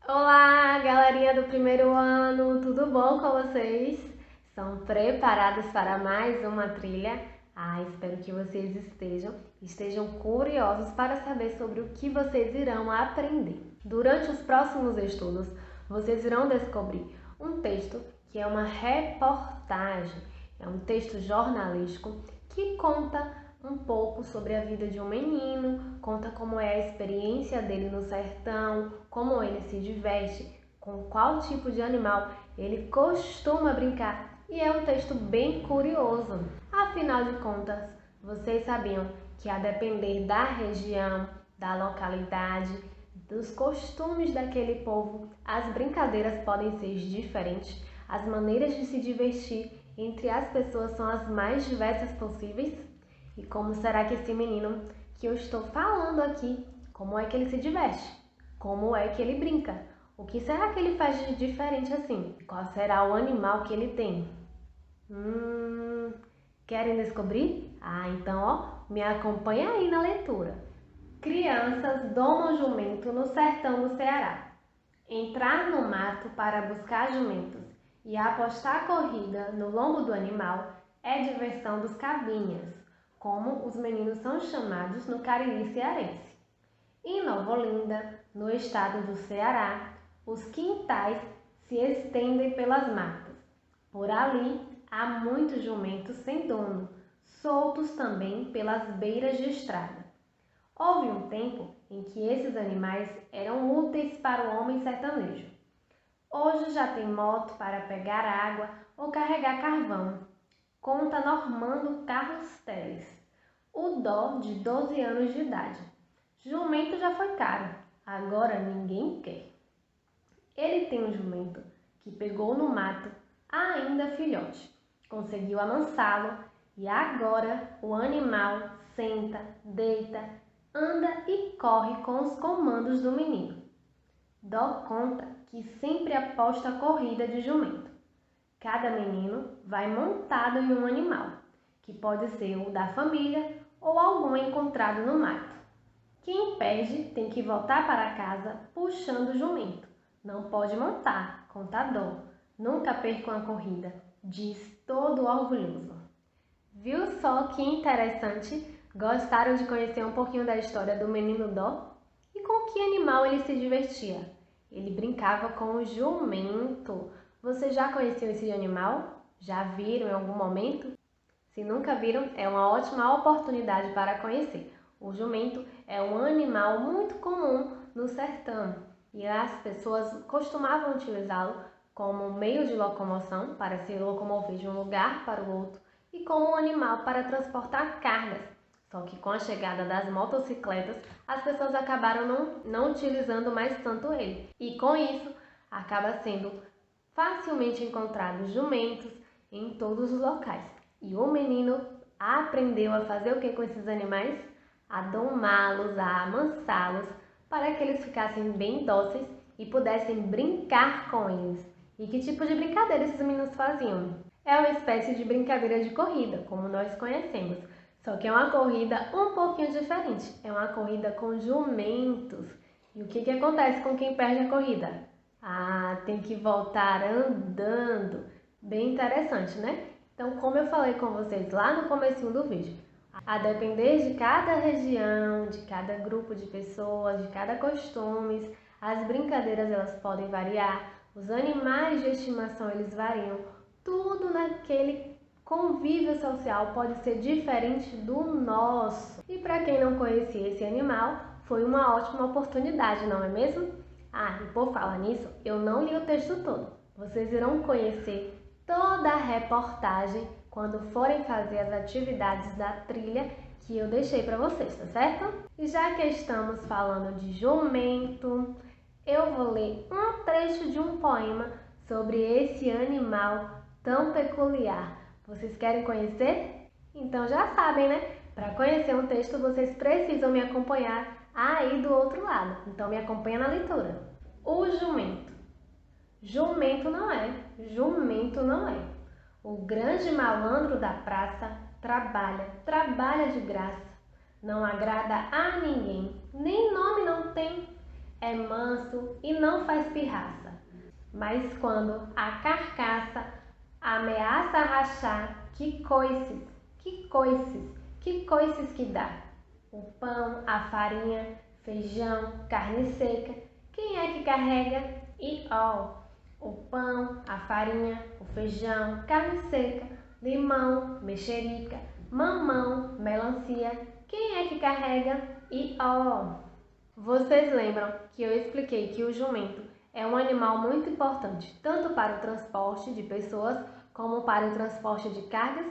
Olá, galerinha do primeiro ano, tudo bom com vocês? Estão preparados para mais uma trilha? Espero que vocês estejam curiosos para saber sobre o que vocês irão aprender. Durante os próximos estudos, vocês irão descobrir um texto que é uma reportagem, é um texto jornalístico que conta um pouco sobre a vida de um menino, conta como é a experiência dele no sertão, como ele se diverte, com qual tipo de animal ele costuma brincar. E é um texto bem curioso. Afinal de contas, vocês sabiam que a depender da região, da localidade, dos costumes daquele povo, as brincadeiras podem ser diferentes, as maneiras de se divertir entre as pessoas são as mais diversas possíveis? E como será que esse menino que eu estou falando aqui, como é que ele se diverte? Como é que ele brinca? O que será que ele faz de diferente assim? Qual será o animal que ele tem? Querem descobrir? Então, me acompanha aí na leitura. Crianças domam jumento no sertão do Ceará. Entrar no mato para buscar jumentos e apostar corrida no lombo do animal é diversão dos cabinhas, como os meninos são chamados no Cariri cearense. Em Nova Olinda, no estado do Ceará, os quintais se estendem pelas matas. Por ali há muitos jumentos sem dono, soltos também pelas beiras de estrada. Houve um tempo em que esses animais eram úteis para o homem sertanejo. Hoje já tem moto para pegar água ou carregar carvão. Conta Normando Carlos Teles, o Dó de 12 anos de idade. Jumento já foi caro, agora ninguém quer. Ele tem um jumento que pegou no mato, ainda filhote. Conseguiu amansá-lo e agora o animal senta, deita, anda e corre com os comandos do menino. Dó conta que sempre aposta a corrida de jumento. Cada menino vai montado em um animal, que pode ser o da família ou algum encontrado no mato. Quem perde tem que voltar para casa puxando o jumento. Não pode montar, conta Dó. Nunca percam a corrida, diz todo orgulhoso. Viu só que interessante? Gostaram de conhecer um pouquinho da história do menino Dó? E com que animal ele se divertia? Ele brincava com o jumento. Você já conheceu esse animal? Já viram em algum momento? Se nunca viram, é uma ótima oportunidade para conhecer. O jumento é um animal muito comum no sertão e as pessoas costumavam utilizá-lo como meio de locomoção para se locomover de um lugar para o outro e como um animal para transportar cargas. Só que com a chegada das motocicletas, as pessoas acabaram não utilizando mais tanto ele. E com isso, acaba sendo facilmente encontrados jumentos em todos os locais. E o menino aprendeu a fazer o que com esses animais? A domá-los, a amansá-los, para que eles ficassem bem dóceis e pudessem brincar com eles. E que tipo de brincadeira esses meninos faziam? É uma espécie de brincadeira de corrida, como nós conhecemos. Só que é uma corrida um pouquinho diferente. É uma corrida com jumentos. E o que acontece com quem perde a corrida? Tem que voltar andando. Bem interessante, né? Então, como eu falei com vocês lá no comecinho do vídeo, a depender de cada região, de cada grupo de pessoas, de cada costumes, as brincadeiras elas podem variar, os animais de estimação eles variam, tudo naquele convívio social pode ser diferente do nosso. E para quem não conhecia esse animal, foi uma ótima oportunidade, não é mesmo? E por falar nisso, eu não li o texto todo. Vocês irão conhecer toda a reportagem quando forem fazer as atividades da trilha que eu deixei para vocês, tá certo? E já que estamos falando de jumento, eu vou ler um trecho de um poema sobre esse animal tão peculiar. Vocês querem conhecer? Então já sabem, né? Para conhecer um texto, vocês precisam me acompanhar aí do outro lado. Então me acompanha na leitura. O jumento. Jumento não é, jumento não é. O grande malandro da praça trabalha de graça. Não agrada a ninguém, nem nome não tem. é manso e não faz pirraça. Mas quando a carcaça ameaça rachar, que coices, que coices, que coices que dá. O pão, a farinha, feijão, carne seca, quem é que carrega? E ó, o pão, a farinha, o feijão, carne seca, limão, mexerica, mamão, melancia, quem é que carrega? E ó. Vocês lembram que eu expliquei que o jumento é um animal muito importante, tanto para o transporte de pessoas como para o transporte de cargas?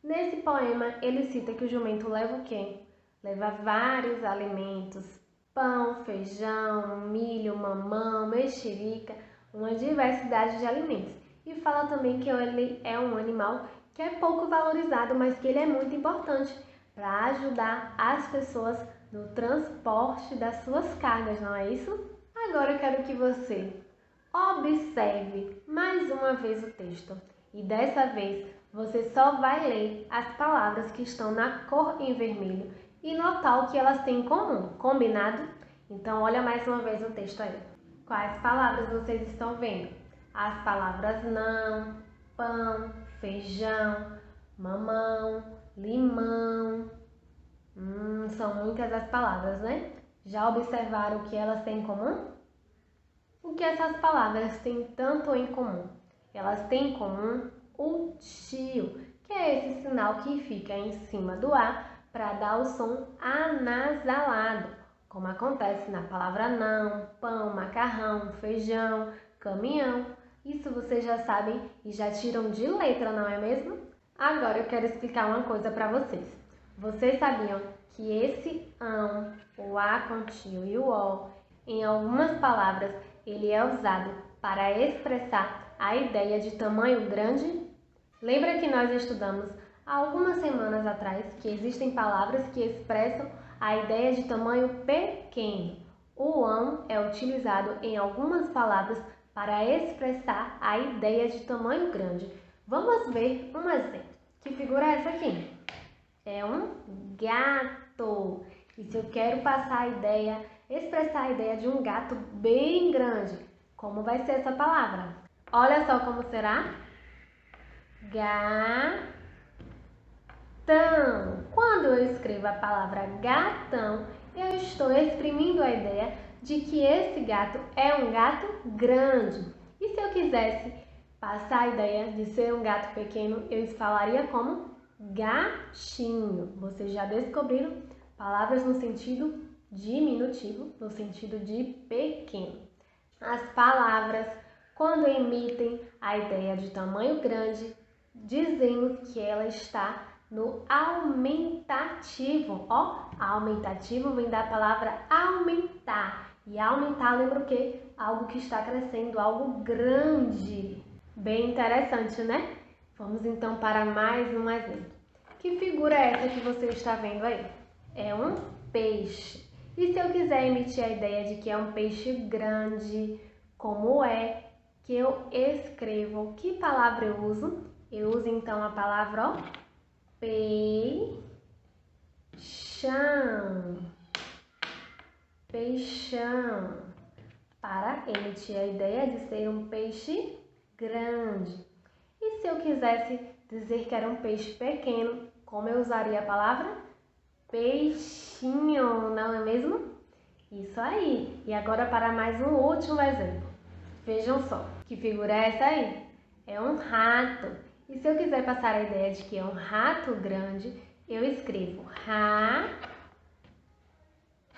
Nesse poema, ele cita que o jumento leva o quê? Leva vários alimentos, pão, feijão, milho, mamão, mexerica, uma diversidade de alimentos. E fala também que ele é um animal que é pouco valorizado, mas que ele é muito importante para ajudar as pessoas no transporte das suas cargas, não é isso? Agora eu quero que você observe mais uma vez o texto e dessa vez você só vai ler as palavras que estão na cor em vermelho e notar o que elas têm em comum, combinado? Então olha mais uma vez o texto aí. Quais palavras vocês estão vendo? As palavras não, pão, feijão, mamão, limão. São muitas as palavras, né? Já observaram o que elas têm em comum? O que essas palavras têm tanto em comum? Elas têm em comum o tio, que é esse sinal que fica em cima do A para dar o som anasalado, como acontece na palavra não, pão, macarrão, feijão, caminhão. Isso vocês já sabem e já tiram de letra, não é mesmo? Agora eu quero explicar uma coisa para vocês. Vocês sabiam que esse ão, o A com tio e o O, em algumas palavras, ele é usado para expressar a ideia de tamanho grande? Lembra que nós estudamos há algumas semanas atrás que existem palavras que expressam a ideia de tamanho pequeno. O ão é utilizado em algumas palavras para expressar a ideia de tamanho grande. Vamos ver um exemplo. Que figura é essa aqui? É um gato. E se eu quero passar a ideia, expressar a ideia de um gato bem grande, como vai ser essa palavra? Olha só como será. Gatão. Quando eu escrevo a palavra gatão, eu estou exprimindo a ideia de que esse gato é um gato grande. E se eu quisesse passar a ideia de ser um gato pequeno, eu falaria como gatinho. Vocês já descobriram palavras no sentido diminutivo, no sentido de pequeno. As palavras, quando emitem a ideia de tamanho grande, dizemos que ela está no aumentativo. Ó, aumentativo vem da palavra aumentar. E aumentar lembra o quê? Algo que está crescendo, algo grande. Bem interessante, né? Vamos então para mais um exemplo. Que figura é essa que você está vendo aí? É um peixe. E se eu quiser emitir a ideia de que é um peixe grande, como é que eu escrevo? Que palavra eu uso? Eu uso então a palavra peixão. Peixão. Para emitir a ideia de ser um peixe grande. E se eu quisesse dizer que era um peixe pequeno, como eu usaria a palavra? Peixinho, não é mesmo? Isso aí! E agora para mais um último exemplo. Vejam só, que figura é essa aí? É um rato. E se eu quiser passar a ideia de que é um rato grande, eu escrevo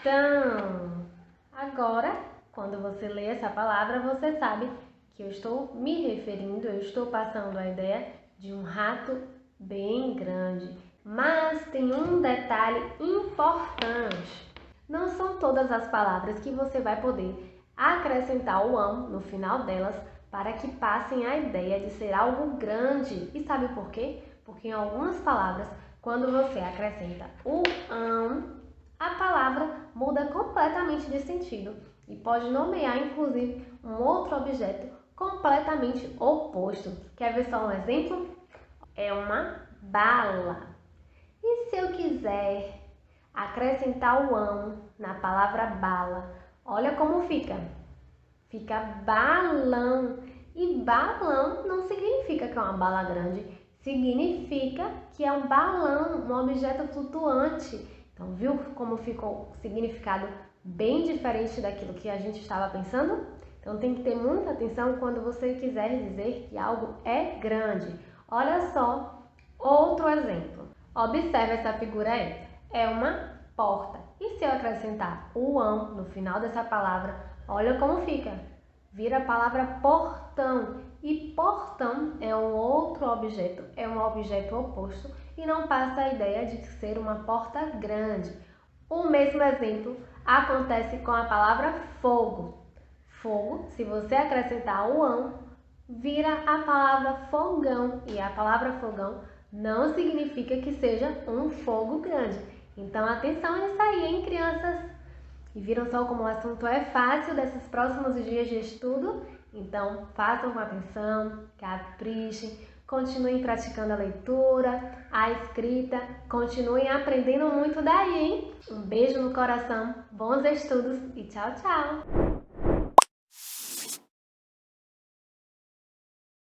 ratão. Agora, quando você lê essa palavra, você sabe que eu estou me referindo, eu estou passando a ideia de um rato bem grande. Mas tem um detalhe importante. Não são todas as palavras que você vai poder acrescentar o ão no final delas para que passem a ideia de ser algo grande. E sabe por quê? Porque em algumas palavras, quando você acrescenta o ão, a palavra muda completamente de sentido e pode nomear, inclusive, um outro objeto completamente oposto. Quer ver só um exemplo? É uma bala. E se eu quiser acrescentar o ão na palavra bala, Olha como fica. Fica balão. E balão não significa que é uma bala grande, significa que é um balão, um objeto flutuante. Então, viu como ficou o significado bem diferente daquilo que a gente estava pensando? Então, tem que ter muita atenção quando você quiser dizer que algo é grande. Olha só, outro exemplo. Observe essa figura aí. É uma porta. E se eu acrescentar o ão no final dessa palavra, olha como fica. Vira a palavra portão. E portão é um outro objeto, é um objeto oposto e não passa a ideia de ser uma porta grande. O mesmo exemplo acontece com a palavra fogo. Fogo, se você acrescentar o ão, vira a palavra fogão. E a palavra fogão não significa que seja um fogo grande. Então, atenção nisso aí, hein, crianças? E viram só como o assunto é fácil desses próximos dias de estudo? Então, façam com atenção, caprichem, continuem praticando a leitura, a escrita, continuem aprendendo muito daí, hein? Um beijo no coração, bons estudos e tchau, tchau!